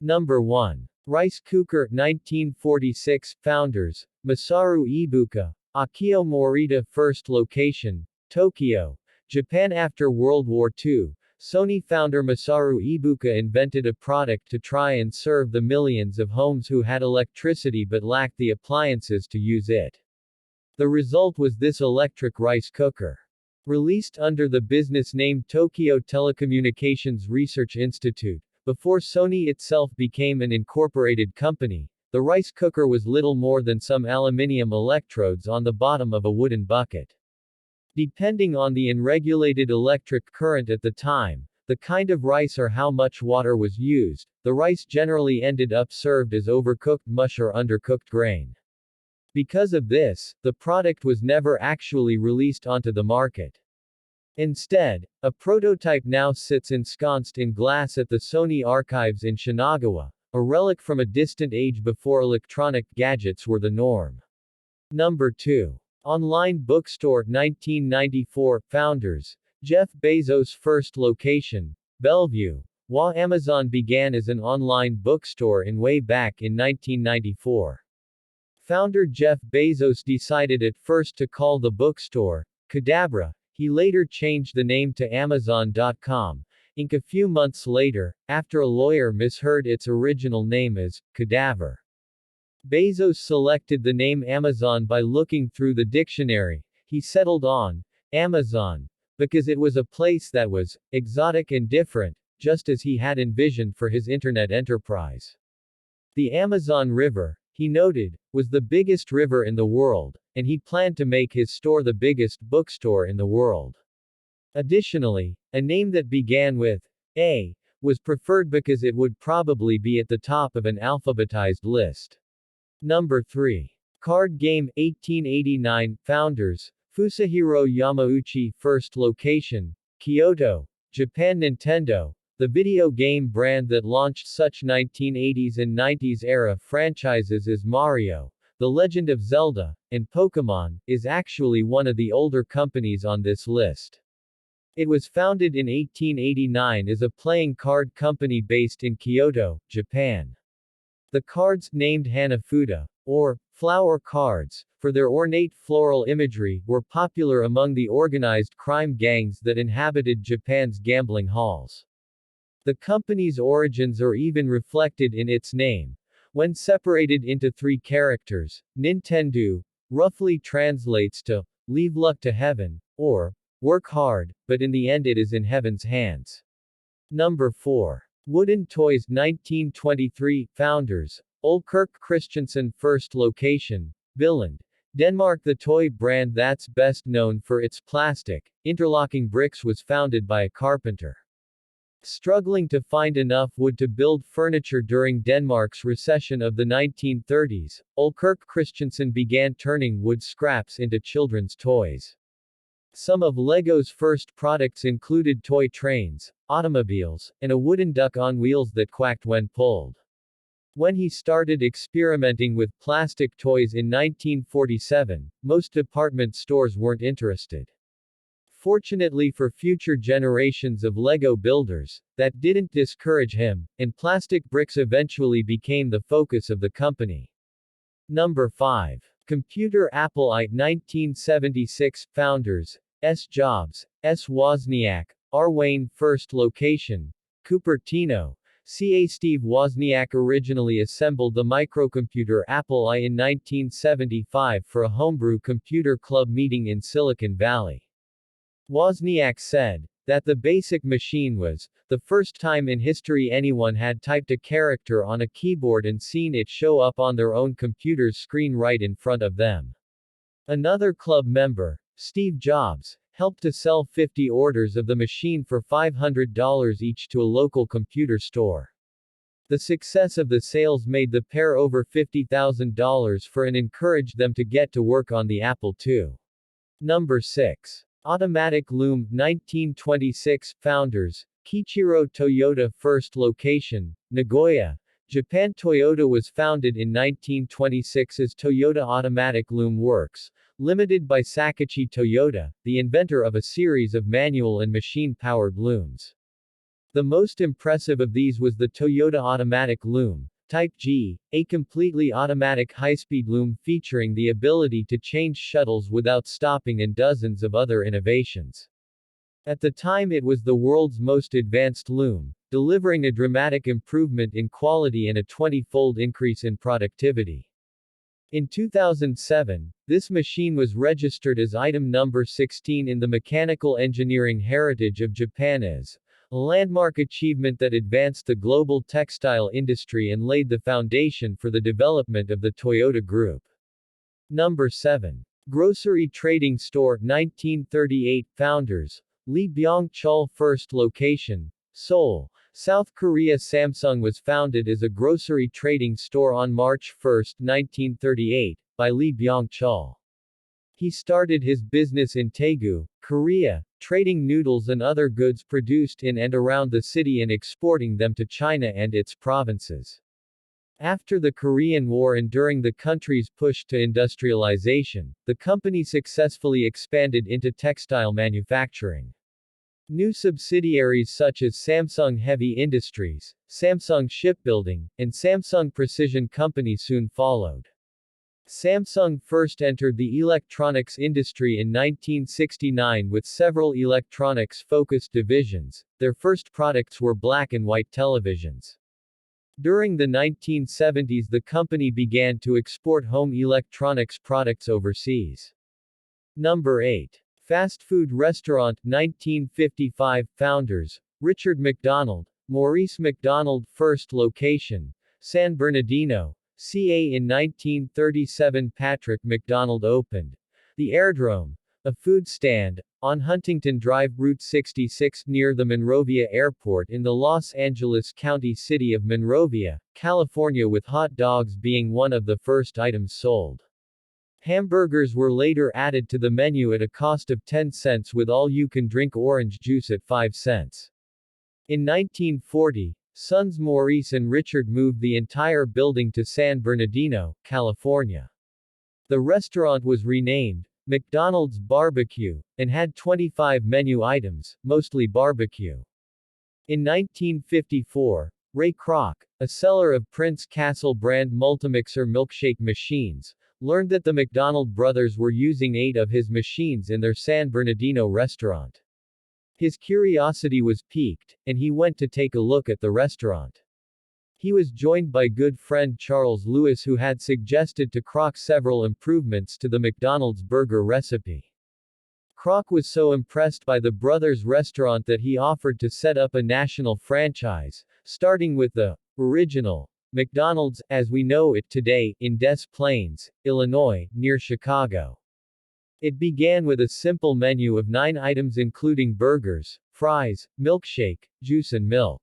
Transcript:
Number 1. Rice cooker, 1946, founders, Masaru Ibuka, Akio Morita. First location, Tokyo, Japan. After World War II, Sony founder Masaru Ibuka invented a product to try and serve the millions of homes who had electricity but lacked the appliances to use it. The result was this electric rice cooker. Released under the business name Tokyo Telecommunications Research Institute, before Sony itself became an incorporated company, the rice cooker was little more than some aluminium electrodes on the bottom of a wooden bucket. Depending on the unregulated electric current at the time, the kind of rice or how much water was used, the rice generally ended up served as overcooked mush or undercooked grain. Because of this, the product was never actually released onto the market. Instead, a prototype now sits ensconced in glass at the Sony Archives in Shinagawa, a relic from a distant age before electronic gadgets were the norm. Number 2. Online bookstore, 1994, founders, Jeff Bezos. First location, Bellevue, WA. Amazon began as an online bookstore in way back in 1994. Founder Jeff Bezos decided at first to call the bookstore Cadabra. He later changed the name to Amazon.com, Inc. A few months later, after a lawyer misheard its original name as Cadaver. Bezos selected the name Amazon by looking through the dictionary. He settled on Amazon because it was a place that was exotic and different, just as he had envisioned for his internet enterprise. The Amazon River, he noted, was the biggest river in the world, and he planned to make his store the biggest bookstore in the world. Additionally, a name that began with A was preferred because it would probably be at the top of an alphabetized list. Number 3. Card game, 1889, founders, Fusahiro Yamauchi. First location, Kyoto, Japan. Nintendo, the video game brand that launched such 1980s and 90s era franchises as Mario, The Legend of Zelda, and Pokémon, is actually one of the older companies on this list. It was founded in 1889 as a playing card company based in Kyoto, Japan. The cards, named Hanafuda, or flower cards, for their ornate floral imagery, were popular among the organized crime gangs that inhabited Japan's gambling halls. The company's origins are even reflected in its name. When separated into 3 characters, Nintendo roughly translates to leave luck to heaven, or work hard, but in the end it is in heaven's hands. Number 4. Wooden Toys, 1923, founders, Ole Kirk Christensen. First location, Billund, Denmark. The toy brand that's best known for its plastic, interlocking bricks was founded by a carpenter. Struggling to find enough wood to build furniture during Denmark's recession of the 1930s, Ole Kirk Christensen began turning wood scraps into children's toys. Some of LEGO's first products included toy trains, automobiles, and a wooden duck on wheels that quacked when pulled. When he started experimenting with plastic toys in 1947, most department stores weren't interested. Fortunately for future generations of LEGO builders, that didn't discourage him, and plastic bricks eventually became the focus of the company. Number 5. Computer, Apple I. 1976, founders, S. Jobs, S. Wozniak, R. Wayne. First location, Cupertino, ca. Steve Wozniak originally assembled the microcomputer Apple I in 1975 for a homebrew computer club meeting in Silicon Valley. Wozniak said that the basic machine was the first time in history anyone had typed a character on a keyboard and seen it show up on their own computer's screen right in front of them. Another club member, Steve Jobs, helped to sell 50 orders of the machine for $500 each to a local computer store. The success of the sales made the pair over $50,000 for and encouraged them to get to work on the Apple II. Number 6. Automatic Loom, 1926, founders, Kiichiro Toyota. First location, Nagoya, Japan. Toyota was founded in 1926 as Toyota Automatic Loom Works, Limited by Sakichi Toyota, the inventor of a series of manual and machine-powered looms. The most impressive of these was the Toyota Automatic Loom, Type G, a completely automatic high-speed loom featuring the ability to change shuttles without stopping, and dozens of other innovations. At the time it was the world's most advanced loom, delivering a dramatic improvement in quality and a 20-fold increase in productivity. In 2007, this machine was registered as item number 16 in the Mechanical Engineering Heritage of Japan as a landmark achievement that advanced the global textile industry and laid the foundation for the development of the Toyota Group. Number 7. Grocery Trading Store 1938 Founders, Lee Byung-chul. First location, Seoul, South Korea. Samsung was founded as a grocery trading store on March 1, 1938, by Lee Byung-chul. He started his business in Daegu, Korea, trading noodles and other goods produced in and around the city and exporting them to China and its provinces. After the Korean War and during the country's push to industrialization, the company successfully expanded into textile manufacturing. New subsidiaries such as Samsung Heavy Industries, Samsung Shipbuilding, and Samsung Precision Company soon followed. Samsung first entered the electronics industry in 1969 with several electronics-focused divisions. Their first products were black and white televisions. During the 1970s the company began to export home electronics products overseas. Number 8. Fast food restaurant 1955 Founders, Richard McDonald, Maurice McDonald. First location, San Bernardino, CA. In 1937 Patrick McDonald opened the Airdrome, a food stand, on Huntington Drive, Route 66, near the Monrovia Airport in the Los Angeles County city of Monrovia, California, with hot dogs being one of the first items sold. Hamburgers were later added to the menu at a cost of 10 cents with all-you-can-drink orange juice at 5 cents. In 1940, sons Maurice and Richard moved the entire building to San Bernardino, California. The restaurant was renamed McDonald's Barbecue, and had 25 menu items, mostly barbecue. In 1954, Ray Kroc, a seller of Prince Castle brand multimixer milkshake machines, learned that the McDonald brothers were using 8 of his machines in their San Bernardino restaurant. His curiosity was piqued, and he went to take a look at the restaurant. He was joined by good friend Charles Lewis, who had suggested to Kroc several improvements to the McDonald's burger recipe. Kroc was so impressed by the brothers' restaurant that he offered to set up a national franchise, starting with the original McDonald's, as we know it today, in Des Plaines, Illinois, near Chicago. It began with a simple menu of 9 items including burgers, fries, milkshake, juice and milk.